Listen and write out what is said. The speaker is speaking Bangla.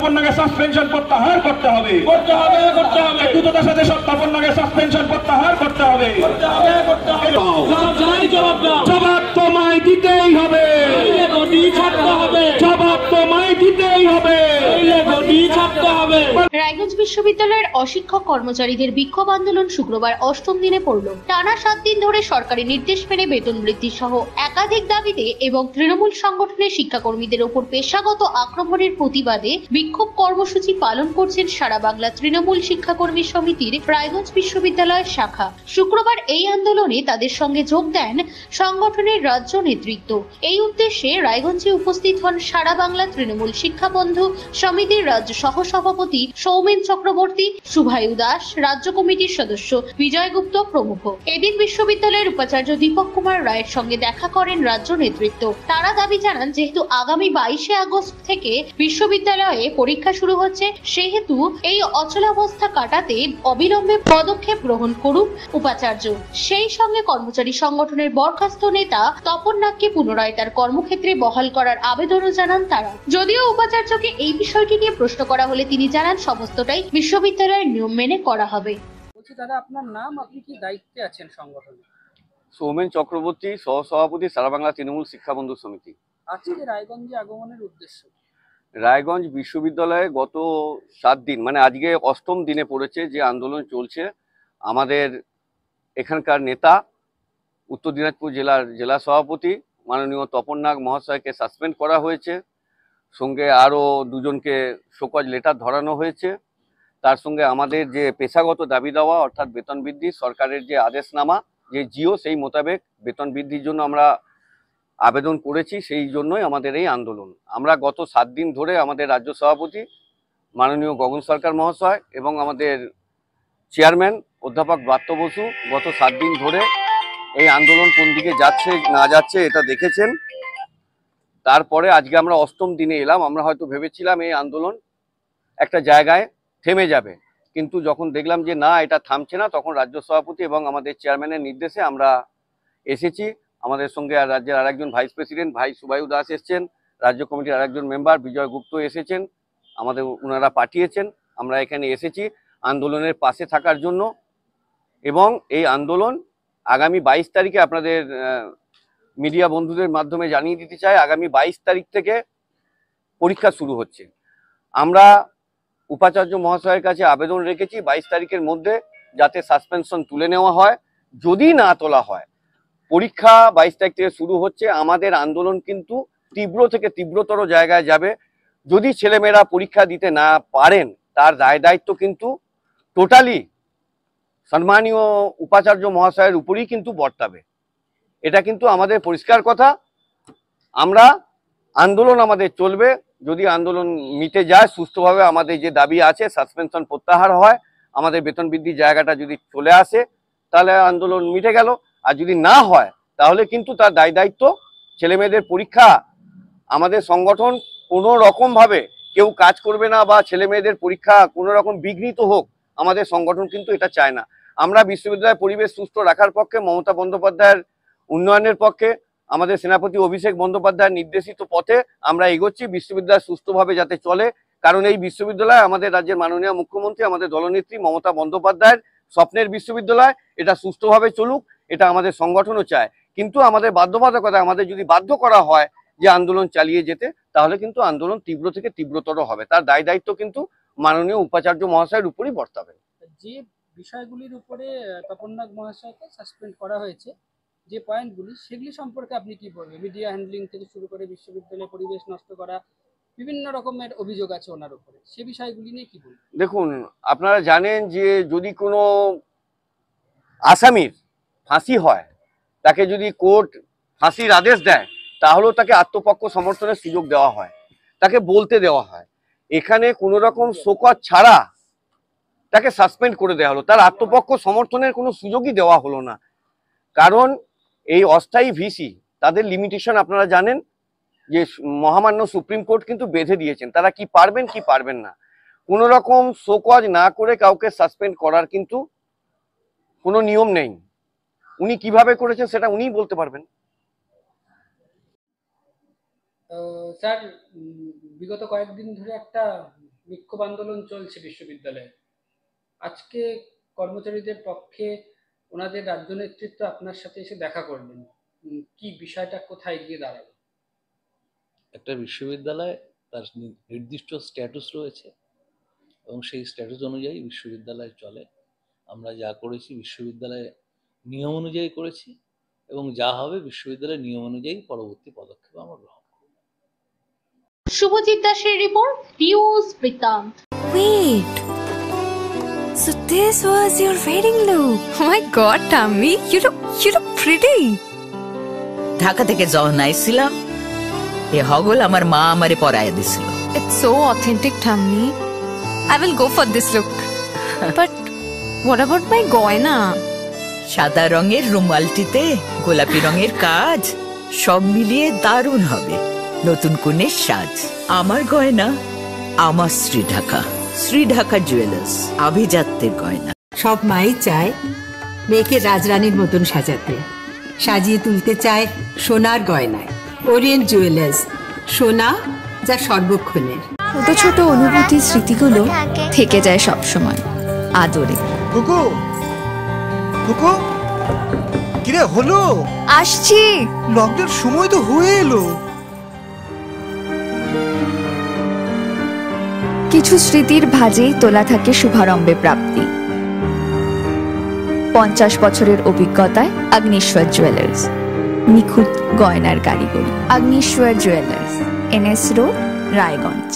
তপন্নাকে সাসপেনশন প্রত্যাহার করতে হবে, দ্রুততার সাথে তপন্নাকে সাসপেনশন প্রত্যাহার করতে হবে। জবাব তোমায় দিতেই হবে, জবাব তোমায় দিতেই হবে। রায়গঞ্জ বিশ্ববিদ্যালয়ের অশিক্ষক কর্মচারীদের বিক্ষোভ আন্দোলন শুক্রবার ৮ম দিনে পড়ল। টানা ৭ দিন ধরে সরকারি নির্দেশ মেনে বেতন বৃদ্ধি সহ একাধিক দাবিতে এবং তৃণমূল সংগঠনের শিক্ষাকর্মীদের ওপর পেশাগত আক্রমণের প্রতিবাদে বিক্ষোভ কর্মসূচি পালন করছেন সারা বাংলা তৃণমূল শিক্ষাকর্মী সমিতির রায়গঞ্জ বিশ্ববিদ্যালয়ের শাখা। শুক্রবার এই আন্দোলনে তাদের সঙ্গে যোগ দেন সংগঠনের রাজ্য নেতৃত্ব। এই উদ্দেশ্যে রায়গঞ্জে উপস্থিত হন সারা বাংলা তৃণমূল শিক্ষা বন্ধু সমিতির রাজ্য সহসভাপতি সৌমেন চক্রবর্তী, শুভায়ু দাস, রাজ্য কমিটির সদস্য বিজয় গুপ্ত প্রমুখ। এদিন বিশ্ববিদ্যালয়ের উপাচার্য দীপক কুমার রায়ের সঙ্গে দেখা করেন রাজ্য নেতৃত্ব। তারা দাবি জানান, যেহেতু আগামী 22শে আগস্ট থেকে বিশ্ববিদ্যালয়ে পরীক্ষা শুরু হচ্ছে, সেহেতু এই অচলাবস্থা কাটাতে অবিলম্বে পদক্ষেপ গ্রহণ করুক উপাচার্য। সেই সঙ্গে কর্মচারী সংগঠনের বরখাস্ত নেতা তপন নাগকে পুনরায় তার কর্মক্ষেত্রে বহাল করার আবেদনও জানান তারা। যদিও উপাচার্যকে এই বিষয়টি নিয়ে প্রশ্ন করা হলে তিনি জানান, সমস্তটাই বিশ্ববিদ্যালয়ের নিয়ম মেনে করা হবে। দাদা, আপনার নাম, আপনি কি দায়িত্বে আছেন সংগঠনে? সৌমেন চক্রবর্তী, সহসভাপতি, সারা বাংলা তৃণমূল শিক্ষা বন্ধু সমিতি। আজকে রায়গঞ্জে আগমনের উদ্দেশ্য? রায়গঞ্জ বিশ্ববিদ্যালয়ে গত 7 দিন, মানে আজকে 8ম দিনে পড়েছে যে আন্দোলন চলছে। আমাদের এখানকার নেতা, উত্তর দিনাজপুর জেলার জেলা সভাপতি মাননীয় তপন নাগ মহাশয়কে সাসপেন্ড করা হয়েছে। সঙ্গে আরও 2জনকে শোকজ লেটার ধরানো হয়েছে। তার সঙ্গে আমাদের যে পেশাগত দাবি দেওয়া, অর্থাৎ বেতন বৃদ্ধি, সরকারের যে আদেশনামা, যে জিও, সেই মোতাবেক বেতন বৃদ্ধির জন্য আমরা আবেদন করেছি। সেই জন্যই আমাদের এই আন্দোলন। আমরা গত 7 দিন ধরে আমাদের রাজ্য সভাপতি মাননীয় গগন সরকার মহাশয় এবং আমাদের চেয়ারম্যান অধ্যাপক ব্রাত্য বসু গত 7 দিন ধরে এই আন্দোলন কোন দিকে যাচ্ছে না যাচ্ছে এটা দেখেছেন। তারপরে আজকে আমরা 8ম দিনে এলাম। আমরা হয়তো ভেবেছিলাম এই আন্দোলন একটা জায়গায় থেমে যাবে, কিন্তু যখন দেখলাম যে না, এটা থামছে না, তখন রাজ্য সভাপতি এবং আমাদের চেয়ারম্যানের নির্দেশে আমরা এসেছি। আমাদের সঙ্গে আর রাজ্যের আরেকজন ভাইস প্রেসিডেন্ট ভাই শুভায়ু দাস এসেছেন, রাজ্য কমিটির আরেকজন মেম্বার বিজয় গুপ্ত এসেছেন, আমাদের ওনারা পাঠিয়েছেন। আমরা এখানে এসেছি আন্দোলনের পাশে থাকার জন্য। এবং এই আন্দোলন আগামী 22 তারিখে আপনাদের মিডিয়া বন্ধুদের মাধ্যমে জানিয়ে দিতে চাই, আগামী 22 তারিখ থেকে পরীক্ষা শুরু হচ্ছে। আমরা উপাচার্য মহাশয়ের কাছে আবেদন রেখেছি 22 তারিখের মধ্যে যাতে সাসপেনশন তুলে নেওয়া হয়। যদি না তোলা হয়, পরীক্ষা 22 তারিখ থেকে শুরু হচ্ছে। আমাদের আন্দোলন কিন্তু তীব্র থেকে তীব্রতর জায়গায় যাবে। যদি ছেলেমেয়েরা পরীক্ষা দিতে না পারেন, তার দায় দায়িত্ব কিন্তু টোটালি সম্মানীয় উপাচার্য মহাশয়ের উপরই কিন্তু বর্তাবে। এটা কিন্তু আমাদের পরিষ্কার কথা। আমরা আন্দোলন আমাদের চলবে। যদি আন্দোলন মিটে যায় সুস্থভাবে, আমাদের যে দাবি আছে সাসপেনশন প্রত্যাহার হয়, আমাদের বেতন বৃদ্ধির জায়গাটা যদি চলে আসে, তাহলে আন্দোলন মিটে গেল। আর যদি না হয়, তাহলে কিন্তু তার দায় দায়িত্ব, ছেলেমেয়েদের পরীক্ষা, আমাদের সংগঠন কোনো রকমভাবে কেউ কাজ করবে না বা ছেলেমেয়েদের পরীক্ষা কোনো রকম বিঘ্নিত হোক, আমাদের সংগঠন কিন্তু এটা চায় না। আমরা বিশ্ববিদ্যালয়ের পরিবেশ সুস্থ রাখার পক্ষে, মমতা বন্দ্যোপাধ্যায়ের উন্নয়নের পক্ষে, আমাদের সেনাপতি অভিষেক বন্দ্যোপাধ্যায়ের নির্দেশিত পথে আমরা এগোচ্ছি। বিশ্ববিদ্যালয় সুস্থভাবে যাতে চলে, কারণ এই বিশ্ববিদ্যালয় আমাদের রাজ্যের মাননীয় মুখ্যমন্ত্রী, আমাদের দলনেত্রী মমতা বন্দ্যোপাধ্যায়ের স্বপ্নের বিশ্ববিদ্যালয়। এটা সুস্থভাবে চলুক, এটা আমাদের সংগঠনও চায়। কিন্তু আমাদের বাধ্যবাধকতা, আমাদের যদি বাধ্য করা হয় যে আন্দোলন চালিয়ে যেতে, তাহলে কিন্তু আন্দোলন তীব্র থেকে তীব্রতর হবে। তার দায় দায়িত্ব কিন্তু মাননীয় উপাচার্য মহাশয়ের উপরই বর্তাবে। যে বিষয়গুলির উপরে তপন নাগ মহাশয়কে সাসপেন্ড করা হয়েছে, যে পয়েন্টগুলি, সেগুলি সম্পর্কে আপনি কি বলবেন? মিডিয়া হ্যান্ডলিং থেকে শুরু করে বিশ্ববিদ্যালয়ে পরিবেশ নষ্ট করা, বিভিন্ন রকমের অভিযোগ আছে ওনার উপরে, সে বিষয়গুলি নিয়ে কি বলবেন? দেখুন, আপনারা জানেন যে যদি কোনো আসামির ফাঁসি হয়, তাকে যদি কোর্ট ফাঁসির আদেশ দেয়, তাহলেও তাকে আত্মপক্ষ সমর্থনের সুযোগ দেওয়া হয়, তাকে বলতে দেওয়া হয়। এখানে কোনো রকম শোকজ ছাড়া তাকে সাসপেন্ড করে দেওয়া হলো, তার আত্মপক্ষ সমর্থনের কোনো সুযোগই দেওয়া হলো না। কারণ এই অস্থায়ী ভিসি, তাদের লিমিটেশন আপনারা জানেন যে মহামান্য সুপ্রিম কোর্ট কিন্তু বেঁধে দিয়েছেন, তারা কি পারবেন কি পারবেন না। কোনো রকম শোকজ না করে কাউকে সাসপেন্ড করার কিন্তু কোনো নিয়ম নেই। উনি কিভাবে করেছেন সেটা উনিই বলতে পারবেন। স্যার, বিগত কয়েকদিন ধরে একটা বিক্ষোভ আন্দোলন চলছে বিশ্ববিদ্যালয়ে, আজকে কর্মচারীদের পক্ষে ওনাদের রাজ্য নেতৃত্ব আপনার সাথে এসে দেখা করলেন, কি বিষয়টা কোথায় গিয়ে দাঁড়ালো? একটা বিশ্ববিদ্যালয় তার নির্দিষ্ট স্ট্যাটাস রয়েছে এবং সেই স্ট্যাটাস অনুযায়ী বিশ্ববিদ্যালয় চলে। আমরা যা করেছি বিশ্ববিদ্যালয়ে নিয়ম অনুযায়ী করেছি এবং যা হবে বিশ্ববিদ্যালয়ের নিয়ম অনুযায়ী পরবর্তী পদক্ষেপ আমরা গ্রহণ করব। শুভজিৎ দাসের রিপোর্ট, নিউজ বৃত্তান্ত। Wait. So this was your wedding look. Oh my god, Tammy, you look pretty. Dhaka থেকে যখন আইছিলাম এ হগল আমার মা আমারে পরায় দিছিল। It's so authentic, Tammy. I will go for this look. But what about my goina? সাদা রঙের রুমালটিতে গোলাপি রঙের কাজ, সব মিলিয়ে দারুণ হবে নতুন কনের সাজ। আমার গয়না আমার শ্রী ঢাকা জুয়েলার্স, আভিজাত্যের গয়না। সব মাই চায় মেয়েকে রাজরানীর মতন সাজাতে, সাজিয়ে তুলতে চায় সোনার গয়নায়। ওরিয়েন্ট জুয়েলার্স, সোনা যা সর্বক্ষণের। ছোট ছোট অনুভূতি, স্মৃতিগুলো থেকে যায় সব সময় আদরে। কুকু কুকু কিরে হলো? আসছি। লকডাউন সময় তো হয়ে এলো। কিছু স্মৃতির ভাজেই তোলা থাকে শুভারম্ভে প্রাপ্তি। 50 বছরের অভিজ্ঞতায় আগ্নেশ্বর জুয়েলার্স, নিখুঁত গয়নার কারিগরি। Agneshwar jewellers, NS road, Raiganj.